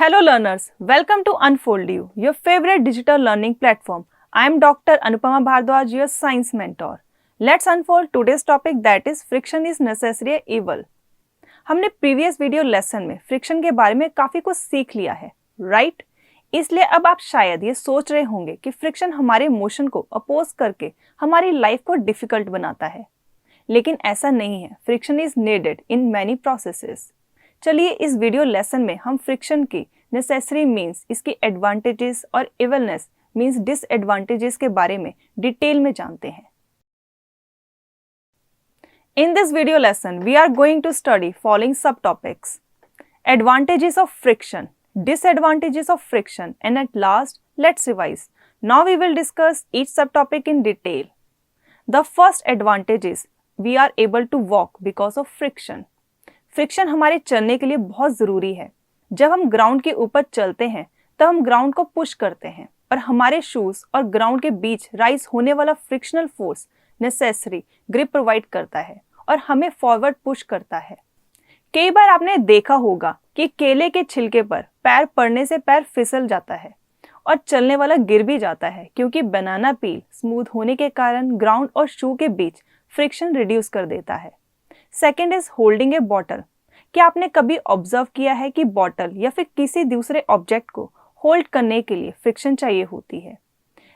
Hello learners, welcome to Unfold You, your favorite digital learning platform. I am Dr. Anupama Bhardwaj, your science mentor. Let's unfold today's topic, that is friction is necessary evil. हमने previous video lesson में friction के बारे में काफ़ी कुछ सीख लिया है, राइट? इसलिए अब आप शायद ये सोच रहे होंगे कि फ्रिक्शन हमारे मोशन को अपोज करके हमारी लाइफ को डिफिकल्ट बनाता है, लेकिन ऐसा नहीं है. Friction is needed in many processes. चलिए इस वीडियो लेसन में हम फ्रिक्शन की नेसेसरी मीन्स, इसकी एडवांटेजेस और इवलनेस मीन्स डिसएडवांटेजेस के बारे में डिटेल में जानते हैं. In this video lesson, we are going to study following subtopics: advantages of friction, disadvantages of friction, and at last, let's revise. Now we will discuss each subtopic in detail. The first advantage is we are able to walk because of friction. Friction हमारे चलने के लिए बहुत ज़रूरी है. जब हम ground के ऊपर चलते हैं तब हम ग्राउंड को पुश करते हैं और हमारे शूज़ और ग्राउंड के बीच राइज होने वाला frictional force necessary grip provide करता है और हमें फॉरवर्ड पुश करता है. कई बार आपने देखा होगा कि केले के छिलके पर पैर पड़ने से पैर फिसल जाता है और चलने वाला गिर भी जाता है, क्योंकि बनाना पील स्मूथ होने के कारण ग्राउंड और शू के बीच फ्रिक्शन रिड्यूस कर देता है. Second is holding A bottle. क्या आपने कभी ऑब्जर्व किया है कि बॉटल या फिर किसी दूसरे ऑब्जेक्ट को होल्ड करने के लिए फ्रिक्शन चाहिए होती है.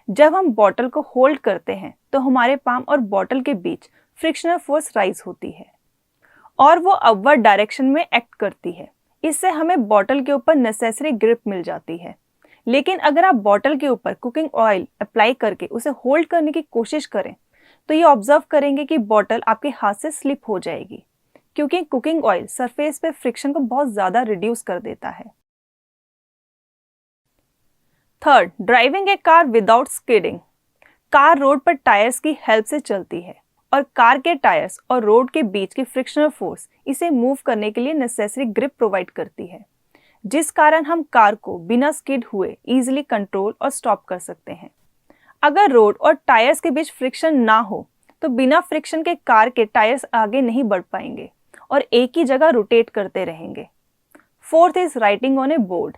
जब हम बॉटल को होल्ड करते हैं तो हमारे पाम और बॉटल के बीच फ्रिक्शनल फोर्स राइज होती है और वो अपवर्ड डायरेक्शन में एक्ट करती है. इससे हमें बॉटल के ऊपर नेसेसरी ग्रिप मिल जाती है. लेकिन अगर आप बॉटल के ऊपर कुकिंग ऑयल अप्लाई करके उसे होल्ड करने की कोशिश करें तो ये ऑब्जर्व करेंगे कि बॉटल आपके हाथ से स्लिप हो जाएगी, क्योंकि कुकिंग ऑयल सरफेस पे फ्रिक्शन को बहुत ज़्यादा रिड्यूस कर देता है. Third, driving a car without skidding. Car road पर टायर्स की हेल्प से चलती है और कार के टायर्स और रोड के बीच की फ्रिक्शनल फोर्स इसे मूव करने के लिए नेसेसरी ग्रिप प्रोवाइड करती है, जिस कारण हम कार को बिना स्किड हुए इजीली कंट्रोल और स्टॉप कर सकते हैं. अगर रोड और टायर्स के बीच फ्रिक्शन ना हो तो बिना फ्रिक्शन के कार के टायर्स आगे नहीं बढ़ पाएंगे और एक ही जगह रोटेट करते रहेंगे. Fourth is writing on A board.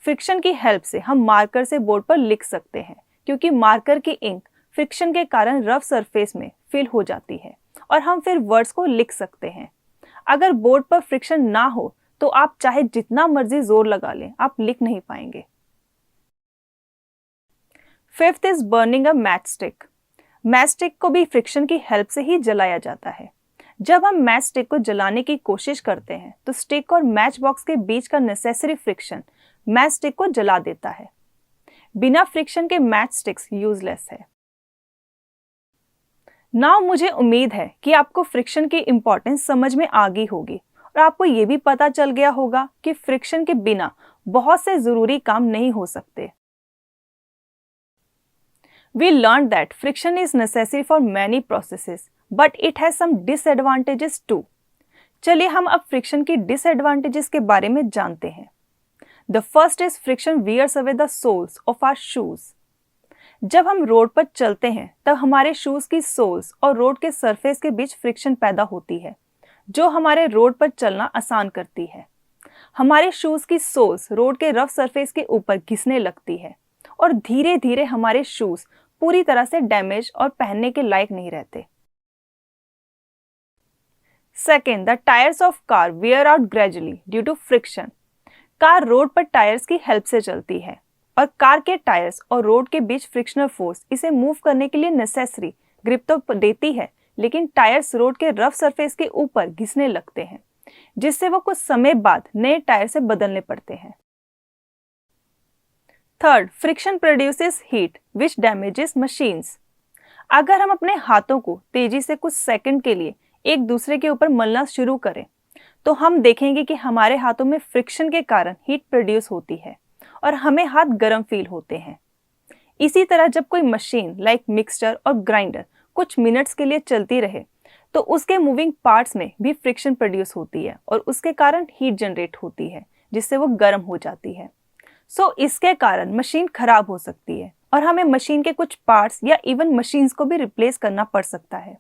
Friction की हेल्प से हम मार्कर से बोर्ड पर लिख सकते हैं, क्योंकि मार्कर की इंक फ्रिक्शन के कारण रफ सरफेस में फिल हो जाती है और हम फिर वर्ड्स को लिख सकते हैं. अगर बोर्ड पर फ्रिक्शन ना हो तो आप चाहे जितना मर्जी जोर लगा लें, आप लिख नहीं पाएंगे. Fifth is burning a match stick. Match stick को भी फ्रिक्शन की हेल्प से ही जलाया जाता है. जब हम मैच स्टिक को जलाने की कोशिश करते हैं तो स्टिक और मैच बॉक्स के बीच का नेसेसरी फ्रिक्शन मैच स्टिक को जला देता है. बिना फ्रिक्शन के मैच स्टिक्स यूजलेस है. नाउ मुझे उम्मीद है कि आपको फ्रिक्शन की इंपॉर्टेंस समझ में आ गई होगी और आपको ये भी पता चल गया होगा कि फ्रिक्शन के बिना बहुत से जरूरी काम नहीं हो सकते. We learned that friction is necessary for many processes, but it has some disadvantages too. चलिए हम अब फ्रिक्शन की disadvantages के बारे में जानते हैं. The first is friction wears away the soles of our shoes. जब हम रोड पर चलते हैं तब हमारे शूज की सोल्स और रोड के सरफेस के बीच फ्रिक्शन पैदा होती है, जो हमारे रोड पर चलना आसान करती है. हमारे शूज की सोल्स रोड के रफ सरफेस के ऊपर घिसने लगती है और धीरे धीरे हमारे शूज पूरी तरह से डैमेज और पहनने के लायक नहीं रहते. Second, the tyres of car wear out gradually due to friction. Car road पर टायर्स की हेल्प से चलती है और कार के टायर्स और रोड के बीच फ्रिक्शनल फोर्स इसे मूव करने के लिए नेसेसरी ग्रिप तो देती है, लेकिन टायर्स रोड के रफ सरफेस के ऊपर घिसने लगते हैं, जिससे वो कुछ समय बाद नए टायर से बदलने पड़ते हैं. थर्ड, फ्रिक्शन प्रोड्यूसेस हीट विच डैमेजेस मशीन्स. अगर हम अपने हाथों को तेजी से कुछ सेकंड के लिए एक दूसरे के ऊपर मलना शुरू करें तो हम देखेंगे कि हमारे हाथों में फ्रिक्शन के कारण हीट प्रोड्यूस होती है और हमें हाथ गर्म फील होते हैं. इसी तरह जब कोई मशीन लाइक मिक्सचर और ग्राइंडर कुछ मिनट्स के लिए चलती रहे तो उसके मूविंग पार्ट्स में भी फ्रिक्शन प्रोड्यूस होती है और उसके कारण हीट जनरेट होती है, जिससे वो गर्म हो जाती है. इसके कारण मशीन खराब हो सकती है और हमें मशीन के कुछ पार्ट्स या इवन मशीन्स को भी रिप्लेस करना पड़ सकता है.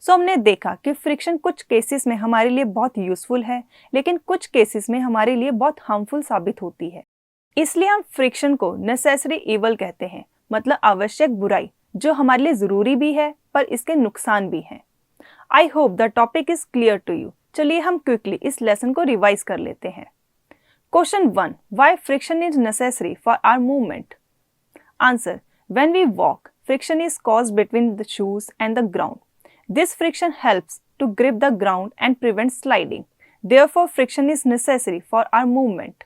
सो हमने देखा कि फ्रिक्शन कुछ केसेस में हमारे लिए बहुत यूजफुल है, लेकिन कुछ केसेस में हमारे लिए बहुत हार्मफुल साबित होती है। इसलिए हम फ्रिक्शन को नेसेसरी इवल कहते हैं, मतलब आवश्यक बुराई जो हमारे लिए जरूरी भी है पर इसके नुकसान भी हैं। I hope the topic is clear to you. चलिए हम क्विकली इस लेसन को रिवाइज कर लेते हैं। Question 1, why friction is necessary for our movement? Answer, when we walk, friction is caused between the shoes and the ground. This friction helps to grip the ground and prevent sliding. Therefore, friction is necessary for our movement.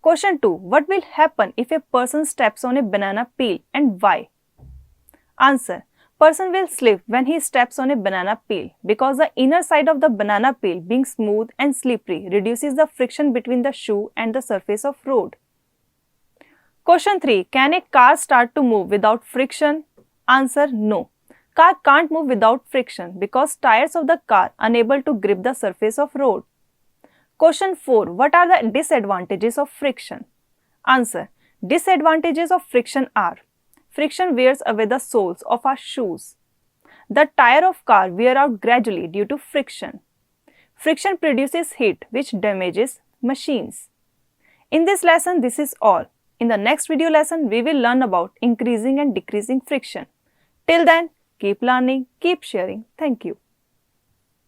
Question 2. What will happen if a person steps on a banana peel and why? Answer. Person will slip when he steps on a banana peel because the inner side of the banana peel being smooth and slippery reduces the friction between the shoe and the surface of road. Question 3. Can a car start to move without friction? Answer, no. Car can't move without friction because tires of the car unable to grip the surface of road. Question 4. What are the disadvantages of friction? Answer. Disadvantages of friction are: friction wears away the soles of our shoes. The tire of car wear out gradually due to friction. Friction produces heat which damages machines. In this lesson, this is all. In the next video lesson, we will learn about increasing and decreasing friction. Till then, keep learning, keep sharing. Thank you.